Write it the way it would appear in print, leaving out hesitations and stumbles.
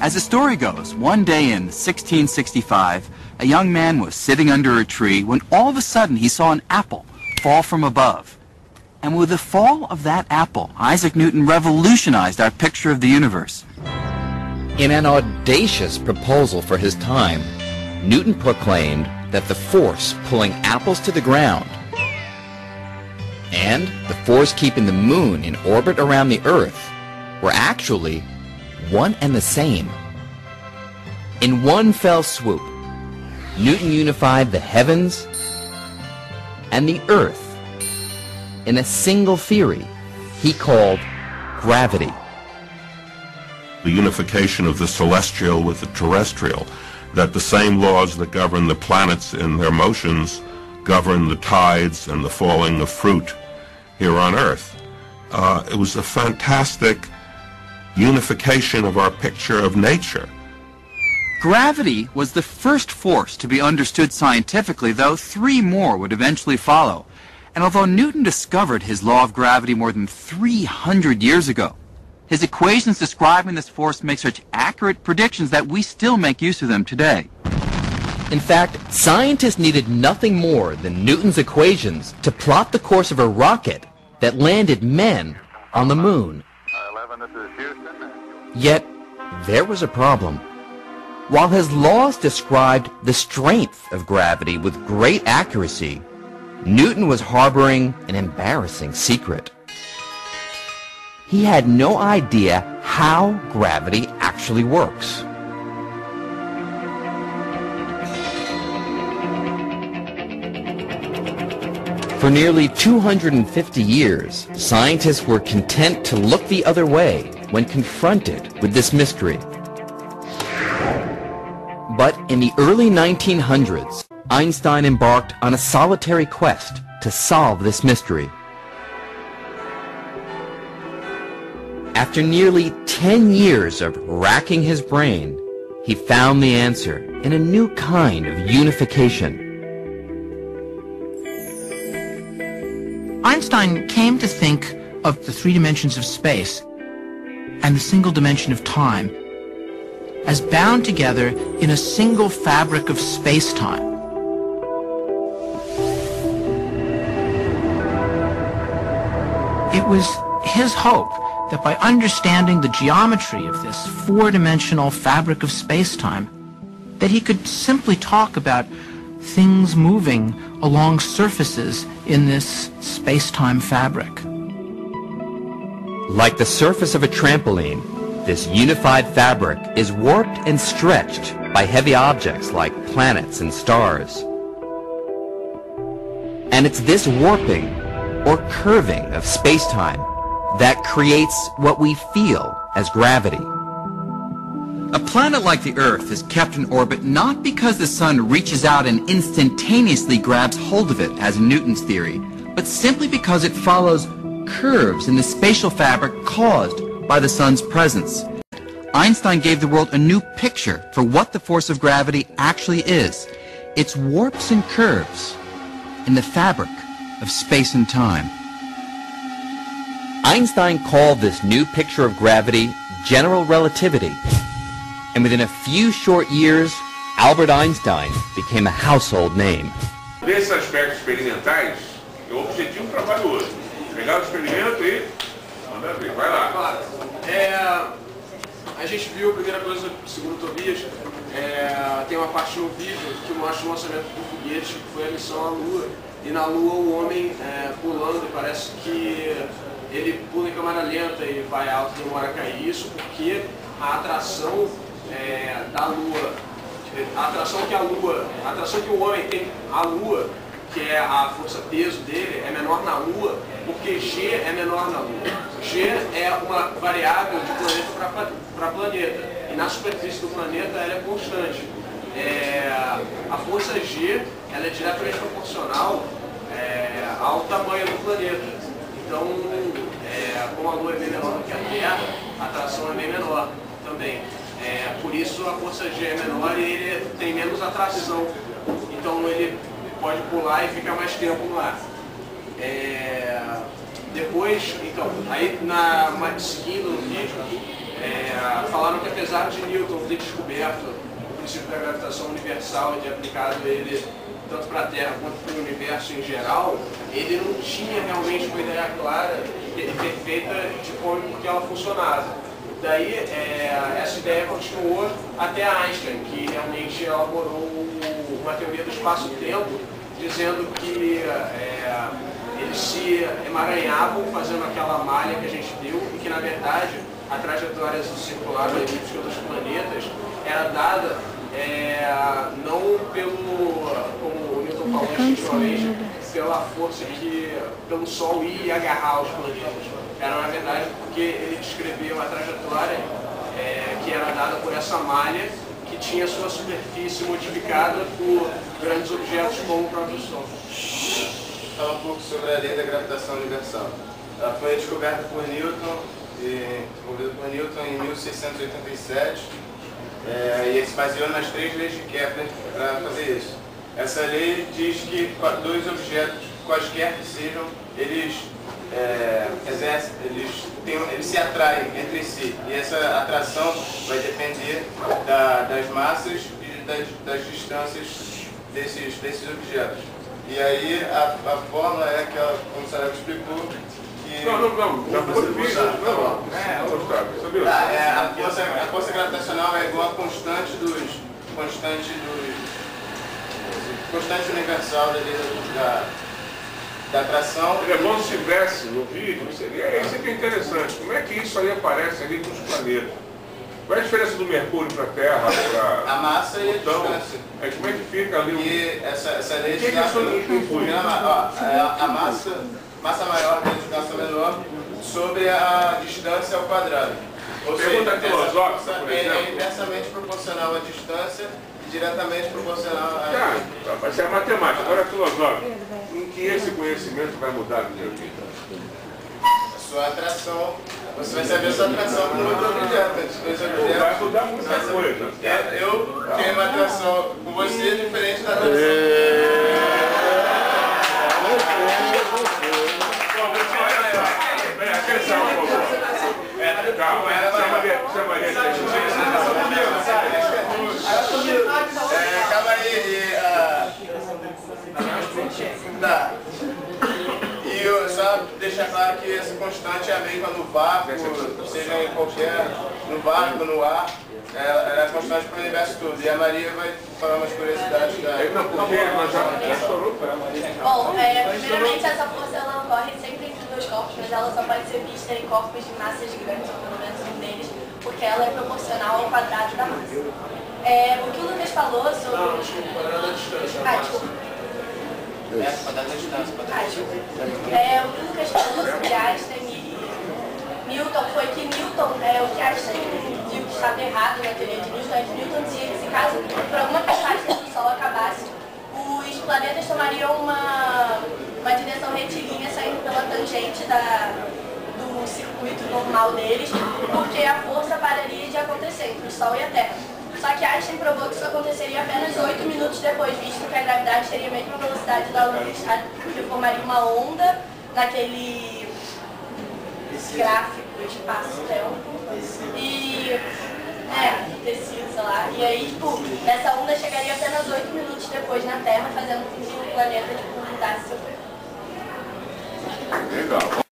As the story goes, one day in 1665, a young man was sitting under a tree when all of a sudden he saw an apple fall from above. And with the fall of that apple, Isaac Newton revolutionized our picture of the universe. In an audacious proposal for his time, Newton proclaimed that the force pulling apples to the ground and the force keeping the moon in orbit around the Earth were actually one and the same. In one fell swoop, Newton unified the heavens and the Earth in a single theory he called gravity. The unification of the celestial with the terrestrial, that the same laws that govern the planets in their motions govern the tides and the falling of fruit here on Earth. It was a fantastic unification of our picture of nature. Gravity was the first force to be understood scientifically, though 3 more would eventually follow. And although Newton discovered his law of gravity more than 300 years ago, his equations describing this force make such accurate predictions that we still make use of them today. In fact, scientists needed nothing more than Newton's equations to plot the course of a rocket that landed men on the moon. Yet, there was a problem. While his laws described the strength of gravity with great accuracy, Newton was harboring an embarrassing secret. He had no idea how gravity actually works. For nearly 250 years, scientists were content to look the other way when confronted with this mystery. But in the early 1900s, Einstein embarked on a solitary quest to solve this mystery. After nearly 10 years of racking his brain, he found the answer in a new kind of unification. Einstein came to think of the 3 dimensions of space and the single dimension of time as bound together in a single fabric of space-time. It was his hope that by understanding the geometry of this 4-dimensional fabric of space-time, that he could simply talk about things moving along surfaces in this space-time fabric. Like the surface of a trampoline, this unified fabric is warped and stretched by heavy objects like planets and stars. And it's this warping or curving of space-time that creates what we feel as gravity. A planet like the Earth is kept in orbit not because the sun reaches out and instantaneously grabs hold of it, as in Newton's theory, but simply because it follows curves in the spatial fabric caused by the sun's presence. Einstein gave the world a new picture for what the force of gravity actually is. It's warps and curves in the fabric of space and time. Einstein called this new picture of gravity general relativity. And within a few short years, Albert Einstein became a household name. Desses aspectos experimentais, o objetivo do trabalho hoje, pegar o experimento e mandar ver, vai lá. A gente viu, a primeira coisa, segundo Tobias, tem uma parte no vídeo que mostra o lançamento do foguete, que foi a missão à Lua. E na Lua o homem pulando, e parece que ele pula em câmera lenta e vai alto e demora a cair. Isso porque a atração da Lua, a atração que o homem tem à Lua, que é a força-peso dele, é menor na Lua, porque G é menor na Lua. G é uma variável de planeta para planeta, e na superfície do planeta ela é constante. A força G ela é diretamente proporcional ao tamanho do planeta. Então, como a Lua é bem menor do que a Terra, a atração é bem menor também. Por isso a força G é menor e ele tem menos atração. Então ele pode pular e ficar mais tempo no ar. Depois, então, aí seguindo no vídeo, falaram que apesar de Newton ter descoberto o princípio da gravitação universal e ter aplicado ele tanto para a Terra quanto para o universo em geral, ele não tinha realmente uma ideia clara e perfeita de como e por que ela funcionava. Daí, essa ideia continuou até Einstein, que realmente elaborou uma teoria do espaço-tempo, dizendo que eles se emaranhavam fazendo aquela malha que a gente viu e que, na verdade, a trajetória circular da elíptica dos planetas era dada não como o Newton falou instintivamente, pela força pelo Sol ir e agarrar os planetas. Era, na verdade, porque ele descreveu a trajetória que era dada por essa malha que tinha sua superfície modificada por grandes objetos como o próprio Sol. Falar um pouco sobre a lei da gravitação universal. Ela foi descoberta por Newton, desenvolvida por Newton em 1687, e ele se baseou nas 3 leis de Kepler para fazer isso. Essa lei diz que 2 objetos, quaisquer que sejam, eles se atraem entre si, e essa atração vai depender das massas e das distâncias desses objetos. E aí a fórmula é aquela, como o Sarah explicou, que... Não, já foi visto. A força gravitacional é igual à constante universal da atração. Seria bom se tivesse no vídeo, isso que é interessante. Como é que isso aí aparece ali nos planetas? Qual é a diferença do Mercúrio para a Terra? A massa e a distância. Como é que fica ali? E essa lei de a massa maior e a distância menor sobre a distância ao quadrado. Ou Pergunta filosófica, por exemplo. É inversamente proporcional à distância e diretamente proporcional à... Vai ser a matemática, agora a filosófica. Em que esse conhecimento vai mudar no meu vida? A sua atração. Você vai saber a sua atração com outro objeto. Vai mudar muita coisa. Eu tenho uma atração com você diferente da atração. Atenção, por favor. Calma, calma aí. Tá. E eu só deixar claro que essa constante é a mesma no vácuo, seja em qualquer, no vácuo, no ar, ela é constante para o universo todo. E a Maria vai falar umas curiosidades da... Não, porque nós já estourou para a Maria. Bom, primeiramente essa força ela ocorre sempre entre 2 corpos, mas ela só pode ser vista em corpos de massas grandes, ou pelo menos um deles, porque ela é proporcional ao quadrado da massa. O que o Lucas falou sobre... Não, desculpa, o quadrado da distância. Desculpa. Quadrado da distância. O que o Lucas falou sobre Einstein e Newton foi que Newton, o que Einstein viu que estava errado na teoria de Newton, é que Newton dizia que se caso por alguma catástrofe do Sol acabasse, os planetas tomariam uma direção retilínea saindo pela tangente do circuito normal deles, porque a força pararia de acontecer entre o Sol e a Terra. Só que Einstein provou que isso aconteceria apenas 8 minutos depois, visto que a gravidade teria a mesma velocidade da luz, porque formaria uma onda naquele gráfico espaço-tempo e tecido, sei lá. E aí, essa onda chegaria apenas 8 minutos depois na Terra, fazendo com que o planeta mudasse seu perfil. Legal.